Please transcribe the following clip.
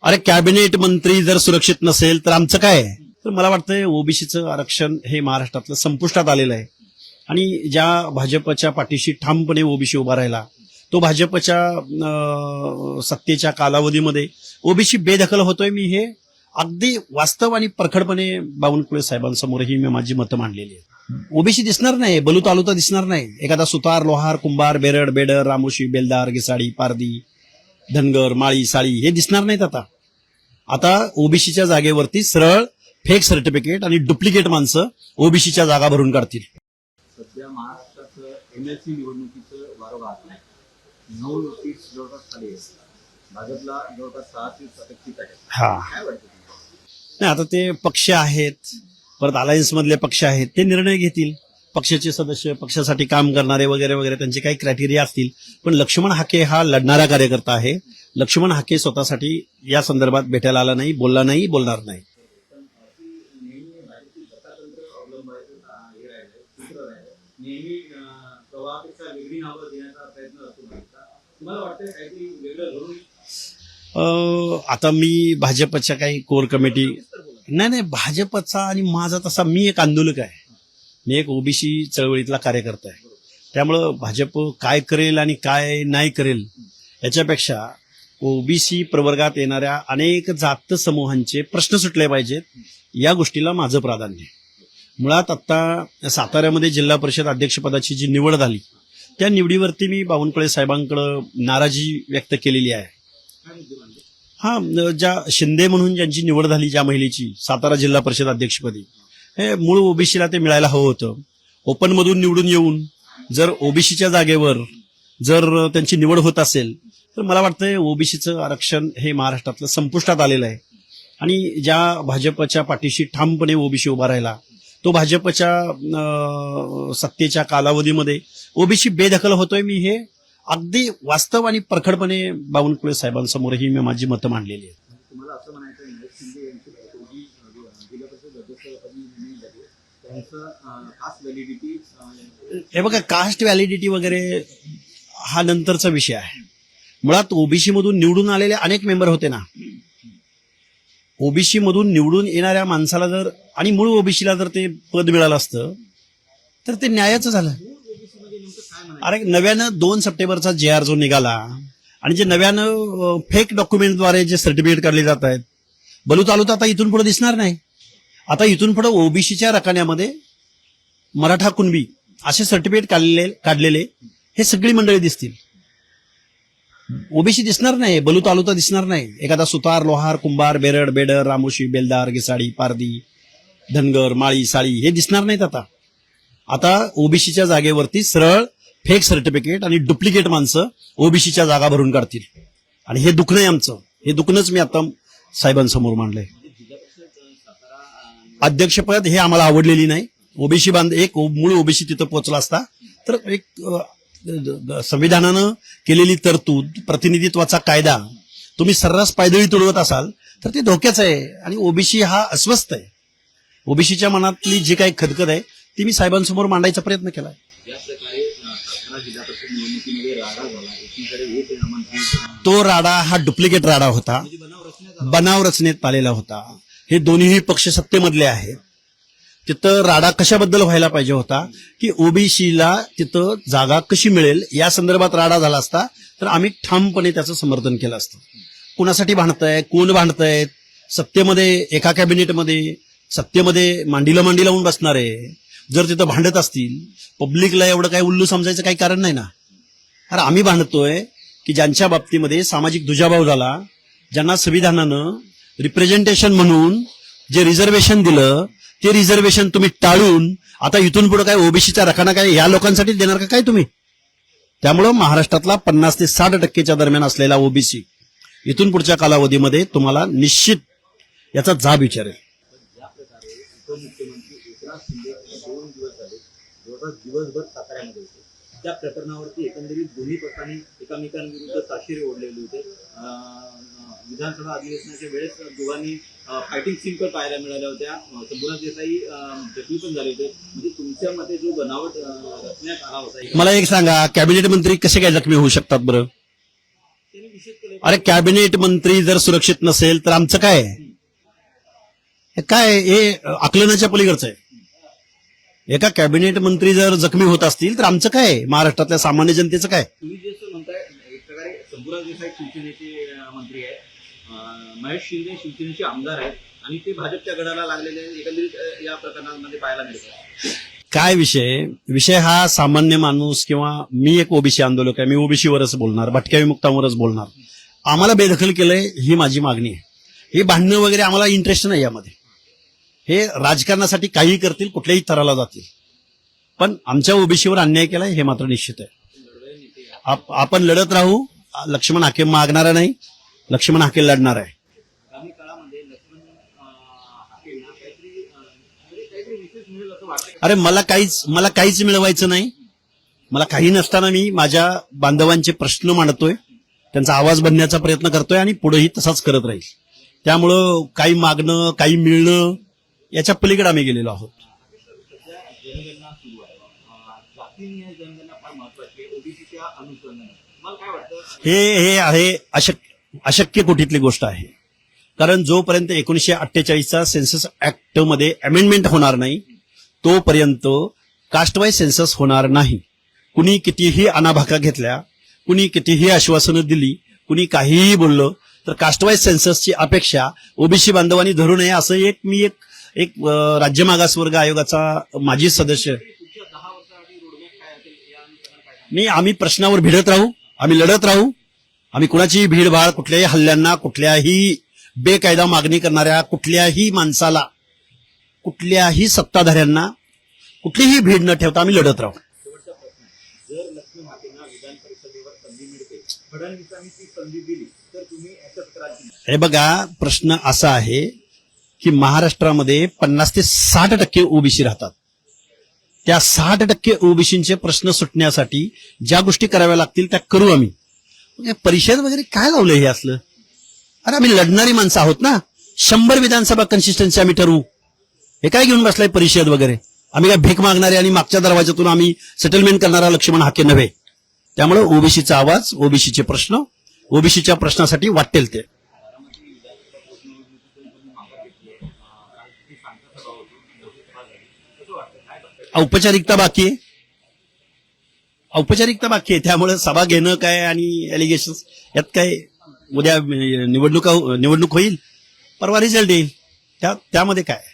अरे कॅबिनेट मंत्री जर सुरक्षित नसेल तर आमचं काय आहे? तर मला वाटतंय ओबीसीचं आरक्षण हे महाराष्ट्रातलं संपुष्टात आलेलं आहे आणि ज्या भाजपच्या पाठीशी ठामपणे ओबीसी उभा राहिला तो भाजपच्या सत्तेच्या कालावधीमध्ये ओबीसी बेदखल होतोय. मी हे अगदी वास्तव आणि परखडपणे बावनकुळे साहेबांसमोरही मी माझी मतं मांडलेली आहेत. ओबीसी दिसणार नाही, बलू तालुका दिसणार नाही. एखादा सुतार, लोहार, कुंभार, बेरड, बेडर, रामोशी, बेलदार, गिसाडी, पारदी, धनगर, माळी, साळी हे दिसणार नाहीत. आता ओबीसीच्या जागेवरती सरळ फेक सर्टिफिकेट आणि डुप्लिकेट माणसं ओबीसीच्या जागा भरून काढतील. सध्या महाराष्ट्रात एमएलसी निवडणुकीचं वारं वाहत आहे. 9 सीट्स जवळपास खाली आहेत. भाजपला जवळपास 6 सीट्स अपेक्षित आहेत. काय वाटतं तुम्हाला? नाही, आता ते पक्ष आहेत, परत अलायन्स मधले पक्ष आहेत, ते निर्णय घेतील. पक्षाचे सदस्य, पक्षासाठी काम करणारे वगैरे वगैरे त्यांचे काही क्रायटेरिया असतील. पण लक्ष्मण हाके हा लढणारा कार्यकर्ता आहे. लक्ष्मण हाके स्वतःसाठी या संदर्भात भेटायला आला नाही, बोलला नाही, बोलणार नाही. नेहमी प्रवाहापेक्षा वेगळी नावं देण्याचा प्रयत्न असतो. तुम्हाला वाटतं काहीतरी वेगळं घडून? आता मी भाजपच्या काही कोर कमिटी नाही, भाजपचा आणि माझा तसा मी एक आंदोलक आहे. मी एक ओबीसी चळवळीतला कार्यकर्ता आहे. त्यामुळं भाजप काय करेल आणि काय नाही करेल याच्यापेक्षा ओबीसी प्रवर्गात येणाऱ्या अनेक जात समूहांचे प्रश्न सुटले पाहिजेत, या गोष्टीला माझं प्राधान्य आहे. मुळात आता साताऱ्यामध्ये जिल्हा परिषद अध्यक्षपदाची जी निवड झाली त्या निवडीवरती मी बावनकुळे साहेबांकडे नाराजी व्यक्त केलेली आहे. ज्या शिंदे म्हणून ज्यांची निवड झाली, ज्या महिलेची सातारा जिल्हा परिषद अध्यक्षपदी, हे मूळ ओबीसीला ते मिळायला हवं होतं. ओपन मधून निवडून येऊन जर ओबीसीच्या जागेवर जर त्यांची निवड होत असेल तर मला वाटतंय ओबीसीचं आरक्षण हे महाराष्ट्रातलं संपुष्टात आलेलं आहे आणि ज्या भाजपच्या पाठीशी ठामपणे ओबीसी उभा राहिला तो भाजपच्या सत्तेच्या कालावधीमध्ये ओबीसी बेदखल होतोय. मी हे अगदी वास्तव आणि परखडपणे बावनकुळे साहेबांसमोरही मी माझी मतं मांडलेली आहेत. तुम्हाला असं म्हणायचं आहे शिंदे यांची जी जिल्हा परिषद अध्यक्षपदी नेमली झाली त्यांचं कास्ट व्हॅलिडिटी? हे बघा, कास्ट व्हॅलिडिटी वगैरे हा नंतरचा विषय आहे. मुळात ओबीसी मधून निवडून आलेले अनेक मेंबर होते ना. ओबीसी मधून निवडून येणाऱ्या माणसाला जर आणि मूळ ओबीसीला जर ते पद मिळालं असतं तर ते न्यायाचं झालं. अरे नव्यानं 2 सप्टेंबरचा JR जो निघाला आणि जे नव्यानं फेक डॉक्युमेंटद्वारे जे सर्टिफिकेट काढले जात आहेत, बलू तालुका आता इथून पुढे दिसणार नाही. आता इथून पुढे ओबीसीच्या रकान्यामध्ये मराठा कुणबी असे सर्टिफिकेट काढलेले हे सगळी मंडळी दिसतील. ओबीसी दिसणार नाही, बलू तालुका दिसणार नाही. एखादा सुतार, लोहार, कुंभार, बेरड, बेडर, रामोशी, बेलदार, गिसाडी, पारदी, धनगर, माळी, साळी हे दिसणार नाहीत. आता ओबीसीच्या जागेवरती सरळ फेक सर्टिफिकेट आणि डुप्लिकेट माणसं ओबीसीच्या जागा भरून काढतील आणि हे दुखणं आहे आमचं. हे दुखणंच मी आता साहेबांसमोर मांडलंय. अध्यक्षपद हे आम्हाला आवडलेली नाही. ओबीसी एक मूळ ओबीसी तिथं पोहोचला असता तर एक संविधानानं केलेली तरतूद, प्रतिनिधित्वाचा कायदा तुम्ही सर्रास पायदळी तुडवत असाल तर ते धोक्याचं आहे आणि ओबीसी हा अस्वस्थ आहे. ओबीसीच्या मनातली जी काही खदखद आहे ती मी साहेबांसमोर मांडायचा प्रयत्न केला. या प्रकारे सातारा जिल्हा परिषद निवडणुकीमध्ये राडा झाला. एकीकडे एक मंत्री, तो राडा हा डुप्लिकेट राडा होता, बनाव रचनेत आलेला होता. हे दोन्ही पक्ष सत्तेमधले आहेत. तिथं राडा कशाबद्दल व्हायला पाहिजे होता की ओबीसीला तिथं जागा कशी मिळेल या संदर्भात राडा झाला असता तर आम्ही ठामपणे त्याचं समर्थन केलं असतं. कुणासाठी भांडतंय, कोण भांडतंय, सत्तेमध्ये एका कॅबिनेटमध्ये सत्तेमध्ये मांडीला लावून बसणारे जर तिथं भांडत असतील, पब्लिकला एवढं काही उल्लू समजायचं काही कारण नाही ना. अरे आम्ही भांडतोय की ज्यांच्या बाबतीमध्ये सामाजिक दुजाभाव झाला, ज्यांना संविधानानं रिप्रेझेंटेशन म्हणून जे रिझर्वेशन दिलं ते रिझर्वेशन तुम्ही टाळून आता इथून पुढे काय ओबीसीचा रकाना काय या लोकांसाठी देणार का काय तुम्ही? त्यामुळं महाराष्ट्रातला 50 ते 60% दरम्यान असलेला ओबीसी इथून पुढच्या कालावधीमध्ये तुम्हाला निश्चित याचा जाब विचारेल. या प्रकारे उपमुख्यमंत्री एकनाथ शिंदे 2 दिवस झाले जवळपास दिवसभर साताऱ्यामध्ये होते. त्या प्रकरणावरती एकंदरीत दोन्ही पक्षांनी एकमेकांविरुद्ध ताशेरे ओढलेले होते. विधानसभा अधिवेशनाच्या वेळेस दोघांनी फायटिंग सीन पण पाहायला मिळाल्या होत्या. शंभूराज देसाई जखमी पण झाले होते. म्हणजे तुमच्या मते जो बनावट रचण्यात आला होता, मला एक सांगा, कॅबिनेट मंत्री कसे काय जखमी होऊ शकतात बरं? त्यांनी निषेध केले. अरे कॅबिनेट मंत्री जर सुरक्षित नसेल तर आमचं काय आहे? हे काय हे आकलनाच्या पलीकडचं आहे. एका कॅबिनेट मंत्री जर जखमी होत असतील तर आमचं काय आहे? महाराष्ट्रातल्या सामान्य जनतेचं काय? तुम्ही जे असं म्हणताय एक प्रकारे शंभूराज देसाई शिवसेनेचे मंत्री आहेत, महेश शिंदे शिवसेनेचे आमदार आहेत आणि ते भाजपच्या गडाला लागलेले एकंदरीत या प्रकरणामध्ये पाहायला मिळतात. काय विषय हा सामान्य माणूस किंवा मी एक ओबीसी आंदोलक आहे, मी ओबीसीवरच बोलणार, भटक्या विमुक्तांवरच बोलणार. आम्हाला बेदखल केलंय ही माझी मागणी आहे. हे भांडणं वगैरे आम्हाला इंटरेस्ट नाही यामध्ये. हे राजकारणासाठी काही करतील, कुठल्याही थराला जातील, पण आमच्या ओबीसीवर अन्याय केलाय हे मात्र निश्चित आहे. आपण लढत राहू. लक्ष्मण हाके मागणारा नाही, लक्ष्मण हाके लढणार आहे. आगामी काळामध्ये लक्ष्मण हाकेंना काहीतरी विशेष मिळेल असं वाटतं. अरे मला काहीच मिळवायचं नाही. मला काही नसताना मी माझ्या बांधवांचे प्रश्न मांडतोय, त्यांचा आवाज बनण्याचा प्रयत्न करतोय आणि पुढेही तसाच करत राहील. त्यामुळं काही मागणं काही मिळणं याच्या पलीकडे आम्ही गेलेलो आहोत. सध्या जनगणना सुरू आहे, जातीनिहाय जनगणना फार महत्वाची आहे ओबीसीच्या अनुषंगाने. मला काय वाटतं हे आहे अशक्य कोटीतली गोष्ट आहे. कारण जोपर्यंत 1948चा सेन्सस ऍक्ट मध्ये अमेंडमेंट होणार नाही तोपर्यंत कास्ट वाईज सेन्सस होणार नाही. कुणी कितीही अनाभाका घेतल्या, कुणी कितीही आश्वासनं दिली, कुणी काहीही बोललं तर कास्ट वाईज सेन्ससची अपेक्षा ओबीसी बांधवांनी धरू नये असं मी एक राज्य मागासवर्ग आयोगाचा माजी सदस्य. पुढच्या 10 वर्षासाठी रोडमॅप काय असेल या अनुषंगाने काय? नाही, आम्ही प्रश्नावर भिडत राहू, आम्ही लढत राहू. आम्ही कुणाची भीडभाड, कुठल्याही हल्ल्यांना, कुठल्याही बेकायदा मागणी करणाऱ्या कुठल्याही माणसाला, कुठल्याही सत्ताधाऱ्यांना कुठलीही भीड न ठेवता आम्ही लढत राहू. शेवटचा प्रश्न, जर लक्ष्मण हाकेंना विधान परिषदेवर संधी मिळते, फडणवीसांनी ती संधी दिली तर तुम्ही ऍक्सेप्ट कराल की नाही? हे बघा, प्रश्न असा आहे की महाराष्ट्रामध्ये 50 ते 60% ओबीसी राहतात. त्या 60% ओबीसींचे प्रश्न सुटण्यासाठी ज्या गोष्टी कराव्या लागतील त्या करू आम्ही. म्हणजे परिषद वगैरे काय लावलं हे असलं? अरे आम्ही लढणारी माणसं आहोत ना. 100 विधानसभा कन्सिस्टन्सी आम्ही ठरवू. हे काय घेऊन बसलाय परिषद वगैरे? आम्ही काय भीक मागणारे आणि मागच्या दरवाजातून आम्ही सेटलमेंट करणारा लक्ष्मण हाके नव्हे. त्यामुळे ओबीसीचा आवाज, ओबीसीचे प्रश्न, ओबीसीच्या प्रश्नासाठी वाटेल ते. बारामती विधानसभा पोटनिवडणुकीतून तुम्ही माघार घेतली आहे, काल ती शांत सभा होती, मोठी सभा झाली, कसं वाटतं, काय बघताय? औपचारिकता बाकी आहे, औपचारिकता बाकी आहे. त्यामुळे सभा घेणं काय आणि एलिगेशन यात काय, उद्या निवडणूक होईल, परवा रिझल्ट येईल, त्यामध्ये काय.